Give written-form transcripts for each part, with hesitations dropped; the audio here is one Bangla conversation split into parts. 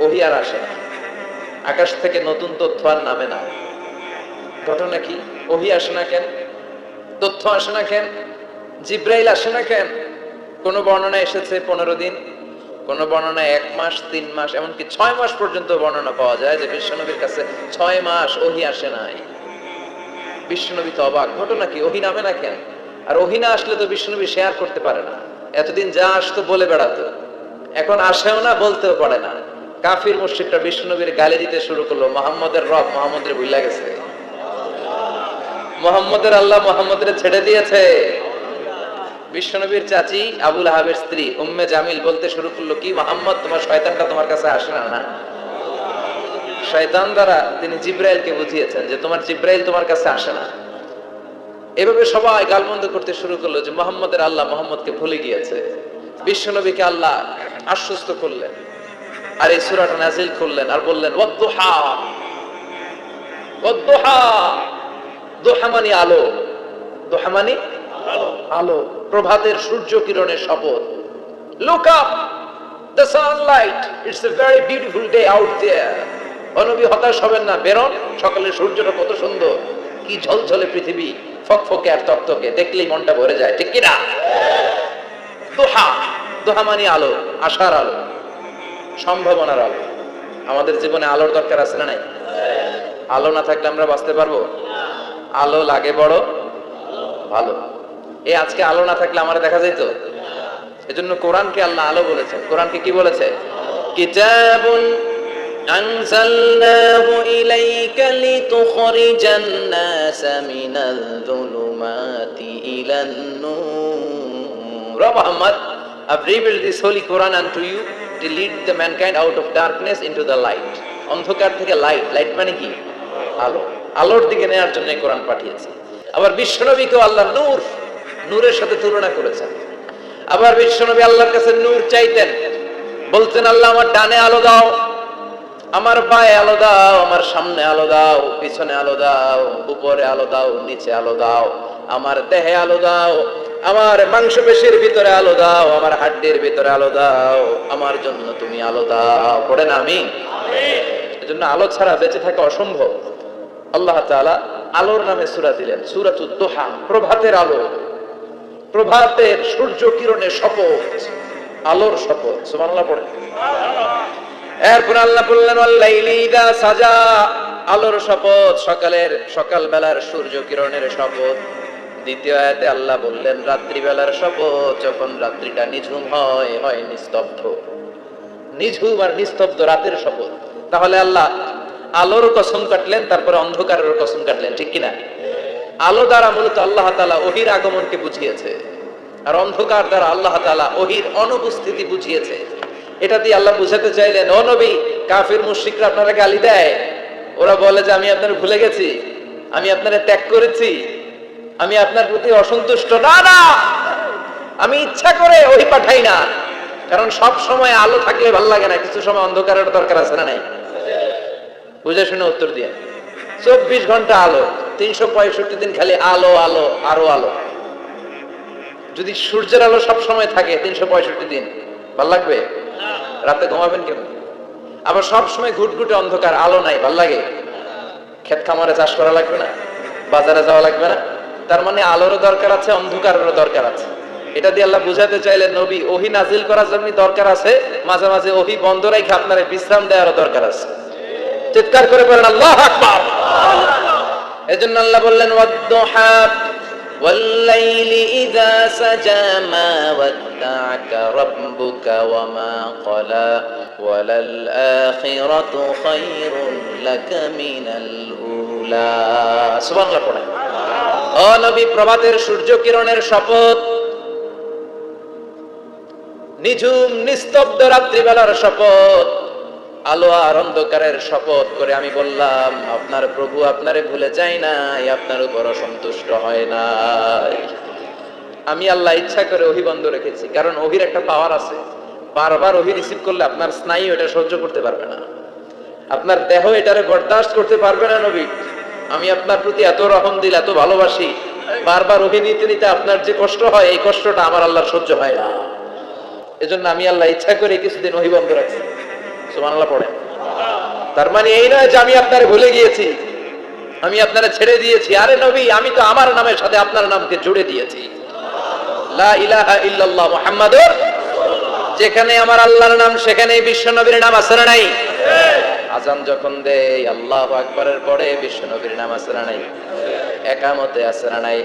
ওহী আর আসে না, আকাশ থেকে নতুন তথ্য আর নামে না। ঘটনা কি? ওহী আসে না কেন? তথ্য আসে না কেন? জিব্রাইল আসে না কেন? কোন বর্ণনা এসেছে 15 দিন, কোন বর্ণনায় 1 মাস, 3 মাস, এমনকি 6 মাস পর্যন্ত বর্ণনা পাওয়া যায় যে বিশ্বনবীর কাছে 6 মাস ওহী আসে নাই। বিশ্বনবী তো অবাক, ঘটনা কি? ওহী নামে না কেন? আর ওহী না আসলে তো বিশ্বনবী শেয়ার করতে পারে না। এতদিন যা আসতো বলে বেড়াতো, এখন আসেও না, বলতেও পারে না। কাফির মুশরিকরা বিশ্বনবীর গালি দিতে শুরু করলো, মুহাম্মদের রব মুহাম্মদের ভুইলা গেছে, মুহাম্মদের আল্লাহ মুহাম্মদের ছেড়ে দিয়েছে। বিশ্বনবীর চাচি আবু লাহাবের স্ত্রী উম্মে জামিল বলতে শুরু করলো, কি মুহাম্মদ, তোমার শয়তানটা তোমার কাছে আসে না? না, শয়তান দ্বারা তিনি জিব্রাইলকে বুঝিয়েছেন যে তোমার জিব্রাইল তোমার কাছে আসে না। এভাবে সবাই গালমন্দ করতে শুরু করলো যে মুহাম্মদের আল্লাহ মুহাম্মদকে ভুলে গিয়েছে। বিশ্বনবীকে আল্লাহ আশ্বস্ত করলেন আর এই সূরাটা নাযিল করলেন আর বললেন ওয়াদ-দুহা, ওয়াদ-দুহা, দুহা মানে আলো, দুহা মানে আলো, প্রভাতের সূর্য কিরণের শপথ। Look up, the sunlight, it's a very beautiful day out there. ও নবী, হতাশ হবেন না, বেরোন, সকালের সূর্যটা কত সুন্দর, কি ঝলঝলে পৃথিবী, ফকফকে আর তকতকে, দেখলেই মনটা ভরে যায়, ঠিক কি না? দুহা, দুহা মানে আলো, আশার আলো, সম্ভাবনার আলো। আমাদের জীবনে আলোর দরকার আছে না নাই? আলো না থাকলে আমরা বাঁচতে পারবো? আলো লাগে বড় ভালো। এই আজকে আলো না থাকলে আমার দেখা যাইতো? এজন্য কোরআনকে আল্লাহ আলো বলেছেন। কোরআনকে কি বলেছে? কিতাবুন আনজালনাহু ইলাইকা লিতুখরিজান নাসা মিনাল যুলুমাতি ইলান নূর। Muhammad, I've revealed this holy Quran unto you to lead the mankind out of darkness into the light. অন্ধকার থেকে লাইট, লাইট মানে কি? আলো, আলোর দিকে নেওয়ার জন্য কোরআন পাঠিয়েছে। আবার বিশ্বনবীকেও আল্লাহ নূর, নূরের সাথে তুলনা করেছেন। আবার বিশ্বনবী আল্লাহর কাছে নূর চাইতেন, বলতেন আল্লাহ আমার ডানে আলো দাও, আমার পায়ে আলো দাও, আমার সামনে আলো দাও, পিছনে আলো দাও, উপরে আলো দাও, নিচে আলো দাও, আমার দেহে আলো দাও, আমার মাংসপেশির ভিতরে আলো দাও, আমার হাড্ডির ভিতরে আলো দাও, আমার জন্য তুমি আলো দাও। পড়েন আমিন। এজন্য আলো ছাড়া বেঁচে থাকা অসম্ভব। আল্লাহ তাআলা আলোর নামে সূরা দিলেন, সূরাতুদ দুহা, প্রভাতের আলো, প্রভাতের সূর্য কিরণের শপথ, আলোর শপথ। সুবহানাল্লাহ পড়েন। এরপর আল্লাহ বললেন ওয়াল-লাইলি ইযা সাজা, আলোর শপথ, সকালের, সকাল বেলার সূর্য কিরণের শপথ। দ্বিতীয় আয়াতে আল্লাহ বললেন রাত্রি বেলার শপথ, যখন রাত্রিটা নিঝুম হয়, হয় নিস্তব্ধ, নিঝুম আর নিস্তব্ধ রাতের শপথ। তাহলে আল্লাহ আলোর কসম কাটলেন, তারপরে অন্ধকারের কসম কাটলেন, ঠিক কিনা? আলো দ্বারা মূলত আল্লাহ তাআলা ওহীর আগমনকে বুঝিয়েছে, আর অন্ধকার দ্বারা আল্লাহ তাআলা ওহীর অনুপস্থিতি বুঝিয়েছে। এটা দিয়ে আল্লাহ বুঝাতে চাইলেন, ও নবী, কাফির মুশরিকরা আপনারা গালি দেয়, ওরা বলে যে আমি আপনার ভুলে গেছি, আমি আপনারে ত্যাগ করেছি, আমি আপনার প্রতি অসন্তুষ্ট। না না, আমি ইচ্ছা করে ওহী পাঠাই না, কারণ সব সময় আলো থাকলে ভালো লাগে না, কিছু সময় অন্ধকারের দরকার আছে না নাই? বুঝে শুনে উত্তর দিয়ে। 24 ঘন্টা আলো, 365 দিন খালি আলো আলো আরো আলো। যদি সূর্যের আলো সব সময় থাকে 365 দিন, ভালো লাগবে? রাতে ঘুমাবেন কেন? আবার সব সময় ঘুটঘুটে অন্ধকার, আলো নাই, ভাল লাগে? ক্ষেত খামারে চাষ করা লাগবে না, বাজারে যাওয়া লাগবে না। তার মানে আলোরও দরকার আছে, অন্ধকারেরও দরকার আছে। এটা দিয়ে আল্লাহ বুঝাতে চাইলেন, নবী, ওহী নাজিল করার জন্য দরকার আছে, মাঝে মাঝে ওহী বন্ধ রেখে আপনার বিশ্রাম দেওয়ারও দরকার আছে। চিৎকার করে বলেন আল্লাহু আকবার। এজন্য আল্লাহ বললেন ওয়াদ-দুহা ওয়াল-লাইলি ইযা সাজা মা ওয়াদ্দা'আকা রাব্বুকা ওয়া মা ক্বালা ওয়ালাল আখিরাতু খায়রুন লাকা মিনাল উলা। সুবহানাল্লাহ পড়েন। ও নবী, প্রভাতের সূর্য কিরণের শপথ, নিঝুম নিস্তব্ধ রাত্রিবেলার শপথ, আলো আর অন্ধকারের শপথ করে আমি বললাম, আপনার প্রভু আপনারে ভুলে যায় নাই, আপনার উপর অসন্তুষ্ট হয় নাই। আমি আল্লাহ ইচ্ছা করে ওহী বন্ধ রেখেছি, কারণ ওহীর একটা পাওয়ার আছে, বারবার ওহী রিসিভ করলে আপনার স্নায়ু এটা সহ্য করতে পারবে না, আপনার দেহ এটারে বরদাস্ত করতে পারবে না। নবী, আমি আপনার প্রতি এত রহম দিল, এত ভালোবাসি, বারবার ওহী নিতে নিতে আপনার যে কষ্ট হয়, এই কষ্টটা আমার আল্লাহর সহ্য হয় না। এজন্য আমি আল্লাহ ইচ্ছা করে কিছুদিন ওহী বন্ধ রাখছি। সুবহানাল্লাহ পড়েন। তার মানে এই নয় যে আমি আপনারে ভুলে গিয়েছি, আমি আপনারে ছেড়ে দিয়েছি। আরে নবী, আমি তো আমার নামের সাথে আপনার নামকে জুড়ে দিয়েছি। লা ইলাহা ইল্লাল্লাহ মুহাম্মাদুর, যেখানে আমার আল্লাহর নাম সেখানেই বিশ্ব নবীর নাম আছে না নাই? আজান যখন দেই আল্লাহু আকবারের পরে বিশ্ব নবীর নাম আছে না নাই? একামতে আছে না নাই?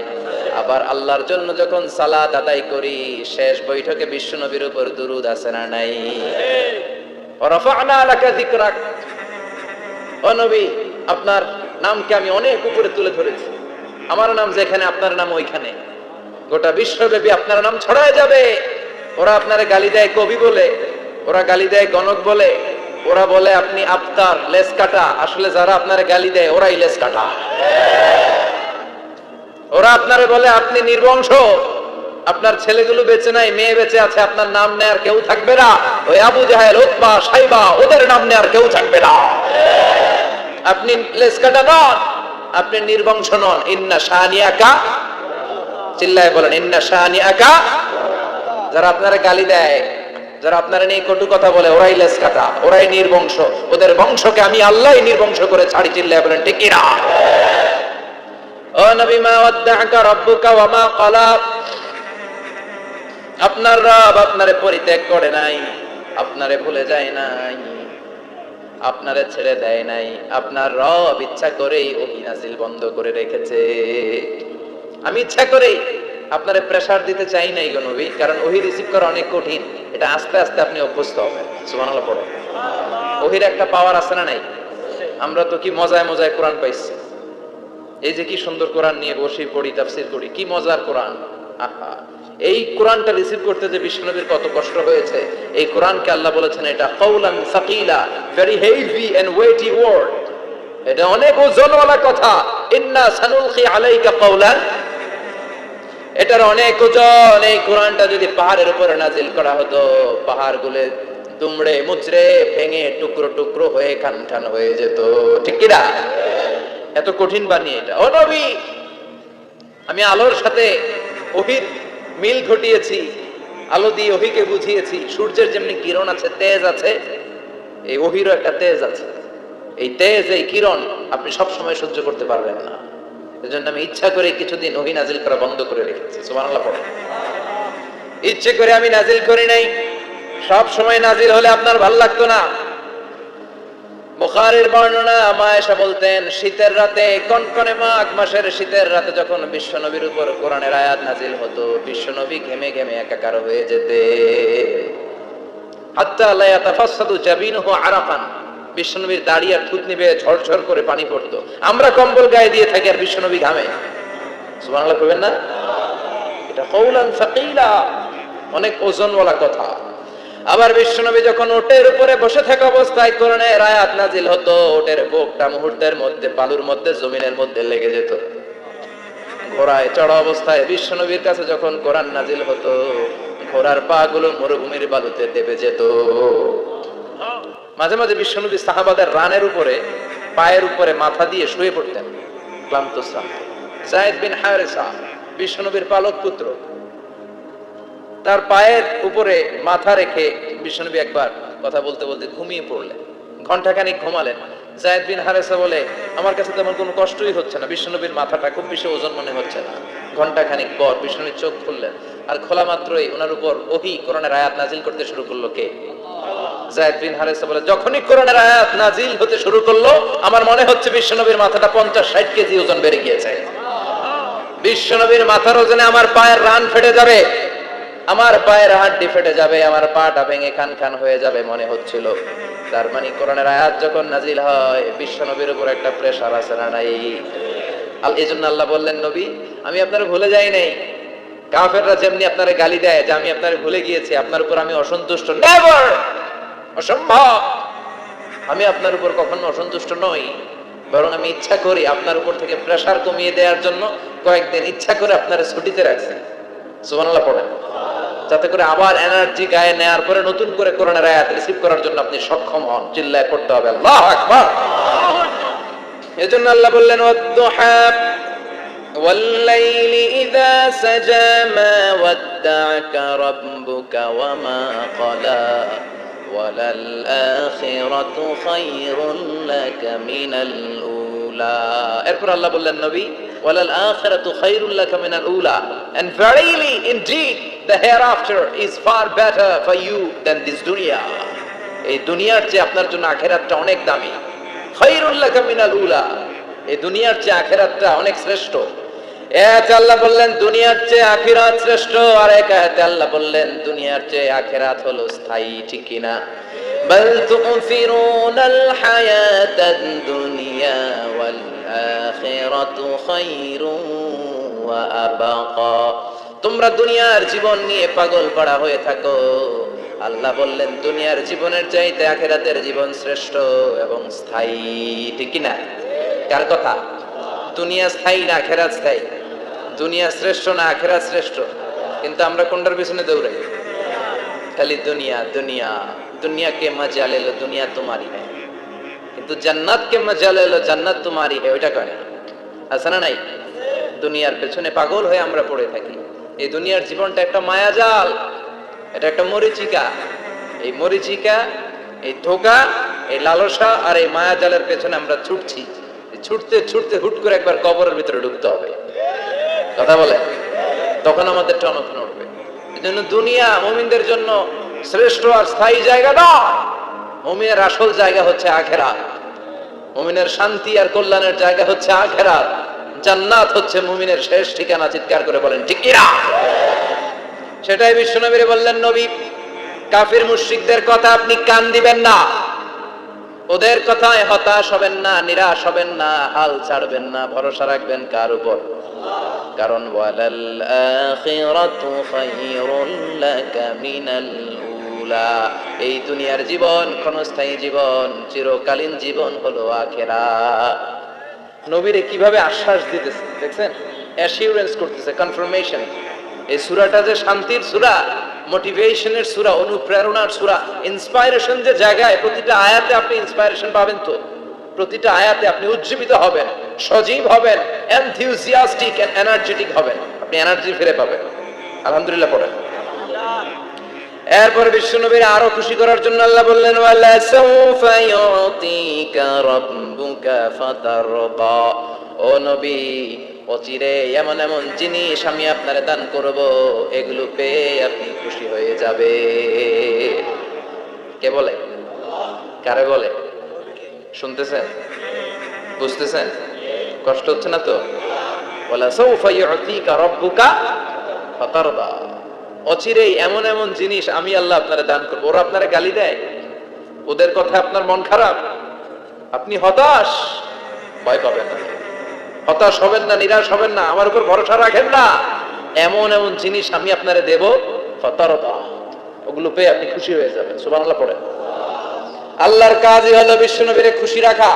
আবার আল্লাহর জন্য যখন সালাত আদায় করি শেষ বৈঠকে বিশ্ব নবীর উপর দুরূদ আছে না নাই? রাফা'না লাকা যিকরাক, ও নবী আপনার নামকে আমি অনেক উপরে তুলে ধরেছি। আমার নাম যেখানে আপনার নাম ওইখানে, গোটা বিশ্বব্যাপী আপনার নাম ছড়ায় যাবে। ওরা আপনারে গালি দেয় কবি বলে, ওরা গালি দেয় গণক বলে, ওরা বলে আপনি আফতার লেস কাটা। আসলে যারা আপনারে গালি দেয় ওরাই লেস কাটা। ওরা আপনারে বলে আপনি নির্বংশ, আপনার ছেলেগুলো বেঁচে নাই, মেয়ে বেঁচে আছে, আপনার নাম নেয়ার কেউ থাকবে না। ওই আবু জাহেল, উতবা, সাইবা, ওদের নাম নেয়ার কেউ থাকবে না। আপনি লেস কাটা নন, আপনি নির্বংশ নন। ইন্না শানিয়াকা, চিল্লায় বলেন ইন্না শানিয়াকা। যারা আপনারা গালি দেয়, যারা আপনারা নিয়ে কটু কথা বলে, ওরাই লেস কাটা, ওরাই নির্বংশ। ওদের বংশকে আমি আল্লাহই নির্বংশ করে ছাড়ি। চিল্লায় বলেন ঠিক কি না? ও নবী, মা ওয়াদ্দাআকা রাব্বুকা ওয়া মা ক্বালা, আপনার রব আপনারে পরিত্যাগ করে নাই, আপনারে ভুলে যায় নাই, আপনারে ছেড়ে দেয় নাই। আপনার রব ইচ্ছা করেই ওহী নাযিল বন্ধ করে রেখেছে। আমি ইচ্ছা করেই আপনারে প্রেসার দিতে চাই নাই গো নবী, কারণ ওহী রিসিভ করা অনেক কঠিন। এটা আস্তে আস্তে আপনি অভ্যস্ত হবেন। সুবহানাল্লাহ পড়ো। ওহীর একটা পাওয়ার আছে না নাই? আমরা তো কি মজায় মজায় কোরআন পাইছি। এই যে কি সুন্দর কোরআন নিয়ে বসে পড়ি, তাফসীর করি, কি মজার কোরআন। আহা, এই কোরআনটা রিসিভ করতে যে বিশ্বনবীর কত কষ্ট হয়েছে। এই কোরআনকে আল্লাহ বলেছেন এটা কাউলান সাকিলা, very heavy and weighty word. এটা অনেক ওজনওয়ালা কথা। ইন্না সানুলকি আলাইকা কাউলান, এটার অনেক ওজন। এই কোরআনটা যদি পাহাড়ের উপরে নাজিল করা হতো, পাহাড়গুলো দুমড়ে মুচড়ে ভেঙে টুকরো টুকরো হয়ে খান খান হয়ে যেত। ঠিক কি না? এত কঠিন বানিয়ে এটা। ও নবী, আমি আলোর সাথে ওহীর মিল ঘটিয়েছি, আলো দিয়ে ওহীকে বুঝিয়েছি। সূর্যের যেমনি কিরণ আছে, তেজ আছে, এই ওহীরও একটা তেজ আছে। এই তেজ, এই কিরণ আপনি সব সময় সহ্য করতে পারবেন না। এজন্য আমি ইচ্ছা করে কিছুদিন ওহী নাজিল করা বন্ধ করে রেখেছি। সুবহানাল্লাহ পড়ো। ইচ্ছে করে আমি নাজিল করি নাই। সব সময় নাজিল হলে আপনার ভালো লাগতো না। বুখারীর বর্ণনা, মা আয়েশা বলতেন শীতের রাতে, কনকনে মাঘ মাসের শীতের রাতে যখন বিশ্বনবীর উপর কোরআনের আয়াত নাজিল হতো, বিশ্বনবী ঘেমে ঘেমে একাকার হয়ে যেতে। হাত্তা লা ইয়াতাফাসসাদু জাবিনুহু আরাকান, বিশ্বনবীর দাড়ি আর থুতনি বেয়ে ঝরঝর করে পানি পড়তো। আমরা কম্বল গায়ে দিয়ে থাকি আর বিশ্বনবী ঘামে। সুবহানাল্লাহ কইবেন না? এটা কাউলান সাকিলা, অনেক ওজনওয়ালা কথা। আবার বিশ্বনবী যখন ওটের উপরে বসে থাকা অবস্থায় কোরআনের আয়াত নাজিল হতো, ওটের বুকটা মুহূর্তের মধ্যে বালুর মধ্যে, জমিনের মধ্যে লেগে যেত। ঘোড়ায় চড়া অবস্থায় বিশ্বনবীর কাছে যখন কোরআন নাজিল হতো, ঘোড়ার পা গুলো মরুভূমির বালুতে দেবে যেত। মাঝে মাঝে বিশ্বনবী সাহাবাদের রানের উপরে, পায়ের উপরে মাথা দিয়ে শুয়ে পড়তেন ক্লান্ত শ্রান্ত। যায়েদ বিন হারেসা বিশ্বনবীর পালক পুত্র, তার পায়ের উপরে মাথা রেখে বিশ্বনবী একবার কথা বলতে বলতে ঘুমিয়ে পড়লেন। ঘন্টাখানিক ঘুমালেন। যায়েদ বিন হারেসা বলে, আমার কাছে তেমন কোনো কষ্টই হচ্ছে না, বিশ্বনবীর মাথাটা খুব বেশি ওজন মনে হচ্ছে না। ঘন্টাখানিক পর বিশ্বনবীর চোখ খুললেন, আর খোলা মাত্রই ওনার উপর ওহী কোরআনের আয়াত নাজিল করতে শুরু করলো। কে? যায়েদ বিন হারেসা বলে, যখনই কোরআনের আয়াত নাজিল হতে শুরু করলো, আমার মনে হচ্ছে বিশ্বনবীর মাথাটা 50-60 কেজি ওজন বেড়ে গিয়েছে। বিশ্বনবীর মাথার ওজনে আমার পায়ের রান ফেটে যাবে, আমার পায়ের হাড্ডি ফেটে যাবে, আমার পাটা ভেঙে খান খান হয়ে যাবে মনে হচ্ছিল। তার মানে কোরআনের আয়াত যখন নাজিল হয়, বিশ্বনবীর উপর একটা প্রেসার আছে না নাই? এই জন্য আল্লাহ বললেন, নবী আমি আপনার ভুলে যাই নাই। কাফেররা যেমনি আপনারে গালি দেয় যে আমি আপনারে ভুলে গিয়েছি, আপনার উপর আমি অসন্তুষ্ট, নেভার, অসম্ভব। আমি আপনার উপর কখনো অসন্তুষ্ট নই, বরং আমি ইচ্ছা করি আপনার উপর থেকে প্রেসার কমিয়ে দেওয়ার জন্য কয়েকদিন ইচ্ছা করে আপনারা ছুটিতে রাখছি। সুবহানাল্লাহ পড়েন, যাতে করে আবার এনার্জি গায়ে নেয়ার পরে নতুন করে কোরআনের আয়াত রিসিভ করার জন্য আপনি সক্ষম হন। চিল্লায় পড়তে হবে আল্লাহু আকবার। এজন্য আল্লাহ বললেন, ওয়াদ-দুহা ওয়াল-লাইলি ইযা সাজা মা ওয়াদ্দা'আকা রাব্বুকা ওয়া মা ক্বালা ওয়ালাল আখিরাতু খায়রুল লাকা মিনাল উলা। এরপর আল্লাহ বললেন নবী, ওয়ালাল আখিরাতু খায়রুল লাকা মিনাল উলা, and verily indeed the hereafter is far better for you than this dunya. এই দুনিয়ার চেয়ে আপনার জন্য আখিরাতটা অনেক দামি। খায়রুল লাকা মিনাল উলা, এই দুনিয়ার চেয়ে আখিরাতটা অনেক শ্রেষ্ঠ। এক আল্লাহ বললেন দুনিয়ার চেয়ে আখিরাত শ্রেষ্ঠ, আর এক আয়াতে আল্লাহ বললেন দুনিয়ার চেয়ে আখিরাত হলো স্থায়ী। ঠিক কি না? বাল তুফিরুনাল হায়াতাদ দুনিয়া ওয়াল আখিরাতু খায়রুন ওয়া আবাকা। তোমরা দুনিয়ার জীবন নিয়ে পাগল পাড়া হয়ে থাকো, আল্লাহ বললেন দুনিয়ার জীবনের চাইতে আখিরাতের জীবন শ্রেষ্ঠ এবং স্থায়ী। ঠিক কি না? কার কথা? দুনিয়া স্থায়ী না আখিরাত স্থায়ী? দুনিয়া শ্রেষ্ঠ না আখিরাত শ্রেষ্ঠ? কিন্তু আমরা কোনটার পিছনে দৌড়াই? খালি দুনিয়া দুনিয়া। দুনিয়াকে মজা লে লো, দুনিয়া তোমারি হ্যায়, কিন্তু জান্নাতকে মজা লে লো, জান্নাত তোমারি হ্যায়। ওইটা কয় না? আছে না নাই? দুনিয়ার পেছনে পাগল হয়ে আমরা পড়ে থাকি। এই দুনিয়ার জীবনটা একটা মায়াজাল, এটা একটা মরিচিকা। এই মরিচিকা, এই ধোঁকা, এই লালসা আর এই মায়াজালের পেছনে আমরা ছুটছি। ছুটতে ছুটতে হুট করে একবার কবরের ভিতরে ঢুকতে হবে। কথা বলে, তখন আমাদের টনক নড়বে। এজন্য দুনিয়া মুমিনদের জন্য শ্রেষ্ঠ আর স্থায়ী জায়গা নয়। মুমিনের আসল জায়গা হচ্ছে আখিরাত। মুমিনের শান্তি আর কল্যাণের জায়গা হচ্ছে আখিরাত। জান্নাত হচ্ছে মুমিনের শেষ ঠিকানা। চিৎকার করে বলেন ঠিক কি না? সেটাই বিশ্বনবী বললেন, নবী কাফির মুশরিকদের কথা আপনি কান দিবেন না, ওদের কথায় হতাশ হবেন না, নিরাশ হবেন না, হাল ছাড়বেন না, ভরসা রাখবেন কার উপর? কারণ ওয়ালাল আখিরাতু খায়রুল লাকা মিনাল উলা, এই দুনিয়ার জীবন ক্ষণস্থায়ী জীবন, চিরকালীন জীবন হলো আখিরাত। নবীরে কিভাবে আশ্বাস দিতেছে দেখছেন, অ্যাসিউরেন্স করতেছে, কনফার্মেশন। এই সূরাটা যে শান্তির সূরা, মোটিভেশনের সূরা, অনুপ্রেরণার সূরা, ইন্সপাইরেশন যে জায়গায়, প্রতিটা আয়াতে আপনি ইন্সপাইরেশন পাবেন। তো প্রতিটা আয়াতে আপনি উজ্জীবিত হবেন, সজীব হবেন, এনথিউজিয়াস্টিক এন্ড এনার্জেটিক হবেন, আপনি এনার্জি ফিরে পাবেন। আলহামদুলিল্লাহ পড়েন। এরপর বিশ্বনবীর আরো খুশি করার জন্য আল্লাহ বললেন, ওয়ালা সাউফা ইউতিকা রাব্বুকা ফাতারদা। ও নবী, অচিরে এমন এমন জিনিস আমি আপনারে দান করব, এগুলো পেয়ে আপনি খুশি হয়ে যাবে। কে বলে? কারে বলে? শুনতেছেন? বুঝতেছেন? কষ্ট হচ্ছে না তো? ওয়ালা সাউফা ইউতিকা রাব্বুকা ফাতারদা। অচিরেই এমন এমন জিনিস আমি আল্লাহ আপনারে দান করব। ওরা আপনারে গালি দেয়, ওদের কথা আপনার মন খারাপ, আপনি হতাশ, ভয় পাবেন না, হতাশ হবেন না, নিরাশ হবেন না, আমার উপর ভরসা রাখেন না। এমন এমন জিনিস আমি আপনারে দেব, ফাতারদা, ওগুলো পেয়ে আপনি খুশি হয়ে যাবেন। সুবহানাল্লাহ পড়েন। আল্লাহর কাজই হলো বিশ্বনবীরে খুশি রাখা।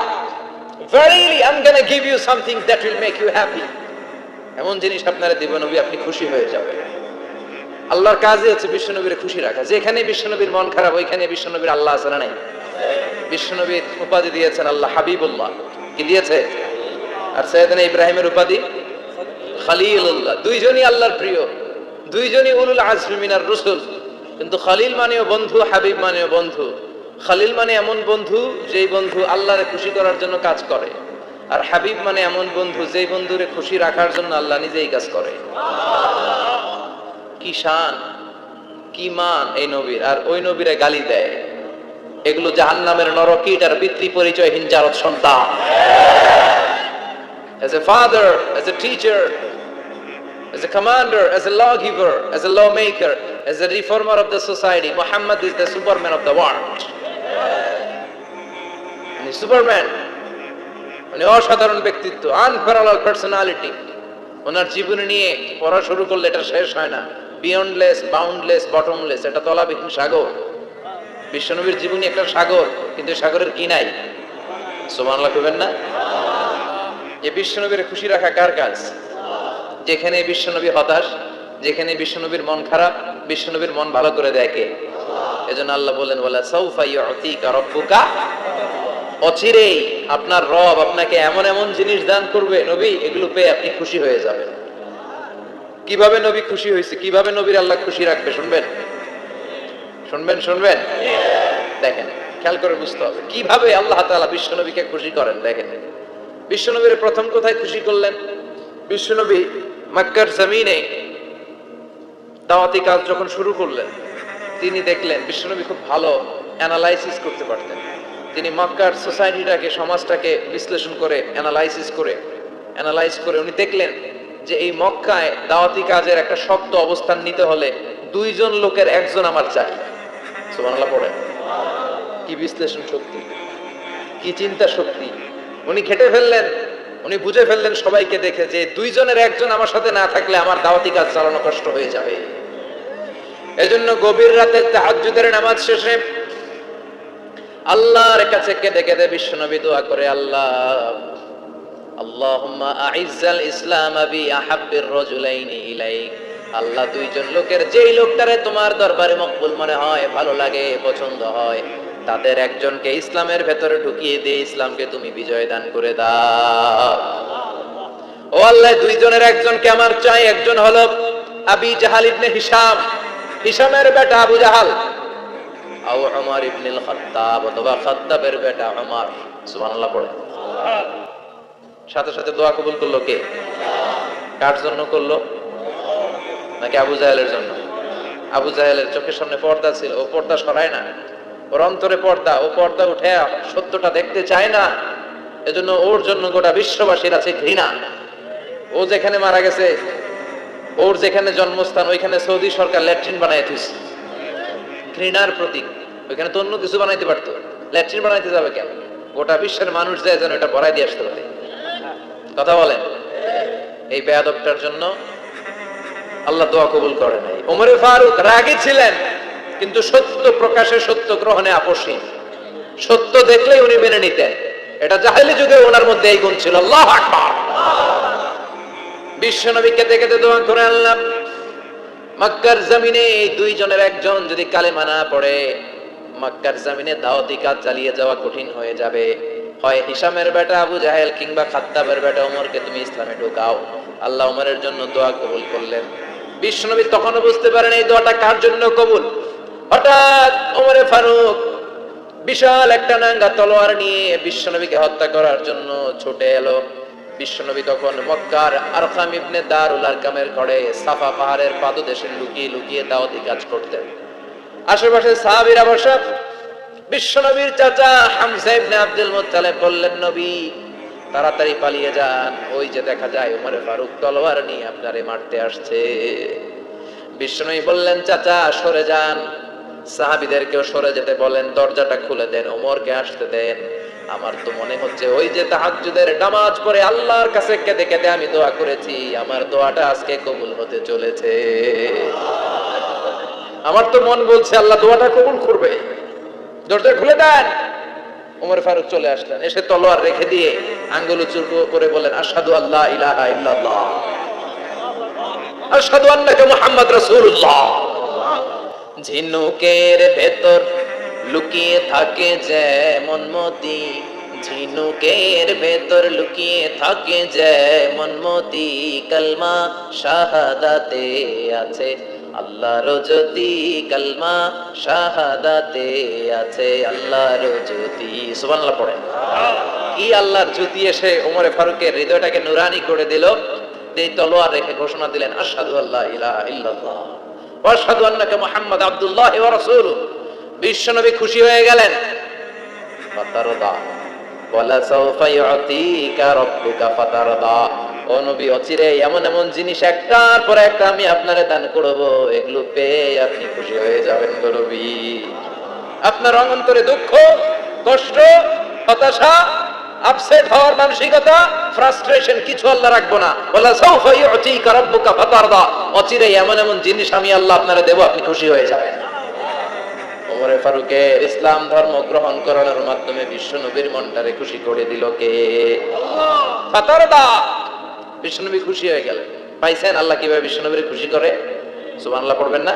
Verily I'm going to give you something that will make you happy. এমন জিনিস আপনারে দেব নবী, আপনি খুশি হয়ে যাবেন। আল্লাহর কাজই হচ্ছে বিশ্বনবীরে খুশি রাখা। যেখানে বিশ্বনবীর মন খারাপ, ওইখানে বিশ্বনবীর আল্লাহ আছে না নাই? বিশ্বনবীর উপাধি দিয়েছেন আল্লাহ হাবিবুল্লাহ। কি দিয়েছে? আর সাইয়েদনা ইব্রাহিমের উপাধি খলিলুল্লাহ। দুইজনই আল্লাহর প্রিয়, দুইজনই উলুল আজমি মিনার রাসূল। কিন্তু খলিল মানেও বন্ধু, হাবিব মানেও বন্ধু। খলিল মানে এমন বন্ধু যেই বন্ধু আল্লাহরে খুশি করার জন্য কাজ করে, আর হাবিব মানে এমন বন্ধু যেই বন্ধুরে খুশি রাখার জন্য আল্লাহ নিজেই কাজ করে। কি শান, কি মান এই নবীর, আর ওই নবীরে গালি দেয়। এগুলো জাহান্নামের নরকীটার পিতৃ পরিচয়হীন জারদ সন্তান। As a father, as a teacher, as a commander, as a lawgiver, as a lawmaker, as a reformer of the society, Muhammad is the superman of the world. Superman মানে অসাধারণ ব্যক্তিত্ব, আনপ্যারালালড পার্সোনালিটি। ওনার জীবনী নিয়ে পড়া শুরু করলে এটা শেষ হয় না। বিয়ন্ডলেস, বাউন্ডলেস, বটমলেস, এটা তলাবিহীন সাগর। বিশ্বনবীর জীবনী একটা সাগর, কিন্তু সাগরের কি নাই? সুবহানাল্লাহ কইবেন না? এই বিশ্বনবীর খুশি রাখা কার কাজ? যেখানে বিশ্বনবী হতাশ, যেখানে বিশ্বনবীর মন খারাপ, বিশ্বনবীর মন ভালো করে দেয় কে? এজন্য আল্লাহ বলেন, ওয়ালা সাউফা ইউতিকা রাব্বুকা, অচিরেই আপনার রব আপনাকে এমন এমন জিনিস দান করবে নবী, এগুলো পেয়ে আপনি খুশি হয়ে যাবেন। কিভাবে নবী খুশি হয়েছে, কিভাবে নবীর আল্লাহ খুশি রাখবে শুনবেন? শুনবেন? দেখেন, খেয়াল করে বুঝতে হবে কিভাবে আল্লাহ তাআলা বিশ্বনবীকে খুশি করেন। দেখেন, বিশ্বনবীর প্রথম কোথায় খুশি করলেন? বিশ্বনবী মক্কার জমিনে দাওয়াতি কাজ যখন শুরু করলেন, তিনি দেখলেন বিশ্বনবী খুব ভালো অ্যানালাইসিস করতে পারতেন। তিনি মক্কার সোসাইটিটাকে, সমাজটাকে বিশ্লেষণ করে অ্যানালাইজ করে উনি দেখলেন যে এই মক্কায় দাওয়াতি কাজের একটা শক্ত অবস্থান নিতে হলে দুইজন লোকের একজন আমার চাই। সুবহানাল্লাহ পড়েন। কি বিশ্লেষণ শক্তি, কি চিন্তা শক্তি! উনি খেটে ফেললেন, উনি বুঝে ফেললেন সবাইকে দেখে যে দুইজনের একজন আমার সাথে না থাকলে আমার দাওয়াতি কাজ চালানো কষ্ট হয়ে যাবে। এজন্য গভীর রাতে তাহাজ্জুদের নামাজ শেষে আল্লাহর কাছে কেঁদে কেঁদে বিশ্বনবী দোয়া করে, আল্লাহুম্মা আইজ্জাল ইসলাম বি আহাব্বির রাজুলাইনি ইলাইক। আল্লাহ, দুইজন লোকের যেই লোকটারে তোমার দরবারে মকবুল মনে হয়, ভালো লাগে, পছন্দ হয়, তাদের একজনকে ইসলামের ভেতরে ঢুকিয়ে দিয়ে ইসলামকে তুমি বিজয় দান করে দাও। ও আল্লাহ, দুইজনের একজনকে আমার চাই। একজন হলো আবি জাহাল ইবনে হিশাম, হিশামের বেটা আবু জাহাল, আও উমর ইবনুল খাত্তাব, অথবা খাত্তাবের বেটা উমর। সুবহানাল্লাহ পড়ে। সাথে সাথে দোয়া কবুল করলো কে? কার জন্য করলো? নাকি আবু জাহেলের জন্য? আবু জাহেলের চোখের সামনে পর্দা ছিল, ও পর্দা সরায় না। ওর অন্তরে পর্দা, ও পর্দা উঠে সত্যটা দেখতে চায় না। এজন্য ওর জন্য গোটা বিশ্ববাসীর আছে ঘৃণা। ও যেখানে মারা গেছে, ওর যেখানে জন্মস্থান, ওইখানে সৌদি সরকার ল্যাট্রিন বানায় দিয়েছে। ঘৃণার প্রতীক। ওইখানে তো অন্য কিছু বানাইতে পারতো, ল্যাট্রিন বানাইতে যাবে কেন? গোটা বিশ্বের মানুষ যায় যেন এটা ভরাই দিয়ে আসতে পারে। কথা বলেন। এই বেয়াদবটার জন্য আল্লাহ দোয়া কবুল করে নাই। ওমরে ফারুক রাগী ছিলেন, কিন্তু সত্য প্রকাশে, সত্য গ্রহণে আপোষহীন। সত্য দেখলেই উনি মেনে নিতেন। এটা জাহেলি যুগে ওনার মধ্যে এই গুণ ছিল। আল্লাহু আকবার। বিশ্বনবী কেঁদে কেঁদে দোয়া করে, আল্লাহ, মক্কার জমিনে এই দুইজনের একজন যদি কালেমা না পড়ে, মক্কার জমিনে দাওয়াতি কাজ চালিয়ে যাওয়া কঠিন হয়ে যাবে। হয় হিশামের বেটা আবু জাহেল কিংবা খাত্তাবের বেটা ওমরকে তুমি ইসলামে ঢোকাও। আল্লাহ ওমরের জন্য দোয়া কবুল করলেন। বিশ্বনবী তখনও বুঝতে পারেন এই দোয়াটা কার জন্য কবুল। হঠাৎ ওমরে ফারুক বিশাল একটা নাঙ্গা তলোয়ার নিয়ে বিশ্বনবীকে হত্যা করার জন্য ছুটে এলো। বিশ্বনবী তখন মক্কার আরকাম ইবনে দারুল আরকামের ঘরে সাফা পাহাড়ের পাদদেশে লুকিয়ে লুকিয়ে দাওয়াতি কাজ করতেন। আশেপাশে সাহাবীরা বসা। বিশ্বনবীর চাচা হামজা ইবনে আব্দুল মুত্তালিব বললেন, নবী তাড়াতাড়ি পালিয়ে যান, ওই যে দেখা যায় ওমরে ফারুক তলোয়ার নিয়ে আপনারে মারতে আসছে। বিশ্বনবী বললেন, চাচা সরে যান, সাহাবীদেরকেও সরে যেতে বলেন, দরজাটা খুলে দেন, ওমরকে আসতে দেন। আমার তো মনে হচ্ছে ওই যে তাহাজ্জুদের নামাজ পড়ে আল্লাহর কাছে কেঁদে কেঁদে আমি দোয়া করেছি, আমার দোয়াটা আজকে কবুল হতে চলেছে। আমার তো মন বলছে আল্লাহ দোয়াটা কবুল করবে। দরজা খুলে দেন। ওমর ফারুক চলে আসলেন, এসে তলোয়ার রেখে দিয়ে আঙ্গুল উঁচু করে বলেন, আশহাদু আল্লা ইলাহা ইল্লাল্লাহ, আশহাদু আন্নাকা মুহাম্মদ রাসূলুল্লাহ। ঝিনুকের ভেতর লুকিয়ে থাকে যেমন মতি, ঝিনুকের ভেতর লুকিয়ে থাকে যেমন মতি, কালমা শাহাদাতে আছে আল্লাহর জ্যোতি, কালমা শাহাদাতে আছে আল্লাহর জ্যোতি। সুবহানাল্লাহ পড়েন। কি আল্লাহর জ্যোতি এসে ওমরে ফারুকের হৃদয়টাকে নুরানি করে দিল। এই তলোয়ার রেখে ঘোষণা দিলেন, আশহাদু আল্লা ইলাহা ইল্লাল্লাহ ওয়া আশহাদু আন্নাকা মুহাম্মাদ আবদুল্লাহ ওয়া রাসূলুহু। বিশ্বনবী খুশি হয়ে গেলেন। ফাতারদা ওয়ালা সাওফা ইউতিকা রাব্বুকা ফাতারদা। ও নবী, অচিরে এমন এমন জিনিস একটার পর একটা আমি আপনারে দান করব, এগুলো পেয়ে আপনি খুশি হয়ে যাবেন গো নবী। আপনার অন্তরে দুঃখ, কষ্ট, হতাশা, আপসেট হওয়ার মানসিকতা, ফ্রাস্ট্রেশন কিছু আল্লাহ রাখবো না। ওয়ালা সাওফা ইউতিকা রাব্বুকা ফাতারদা। অচিরে এমন এমন জিনিস আমি আল্লাহ আপনারে দেব, আপনি খুশি হয়ে যাবেন। ওমরে ফারুকের ইসলাম ধর্ম গ্রহণ করানোর মাধ্যমে বিশ্বনবীর মনটারে খুশি করে দিল কে? আল্লাহ। ফাতারদা। বিশ্বনবী খুশি হয়ে গেলেন। পাইছেন আল্লাহ কিভাবে বিশ্বনবীর খুশি করে? সুবহানাল্লাহ পড়বেন না?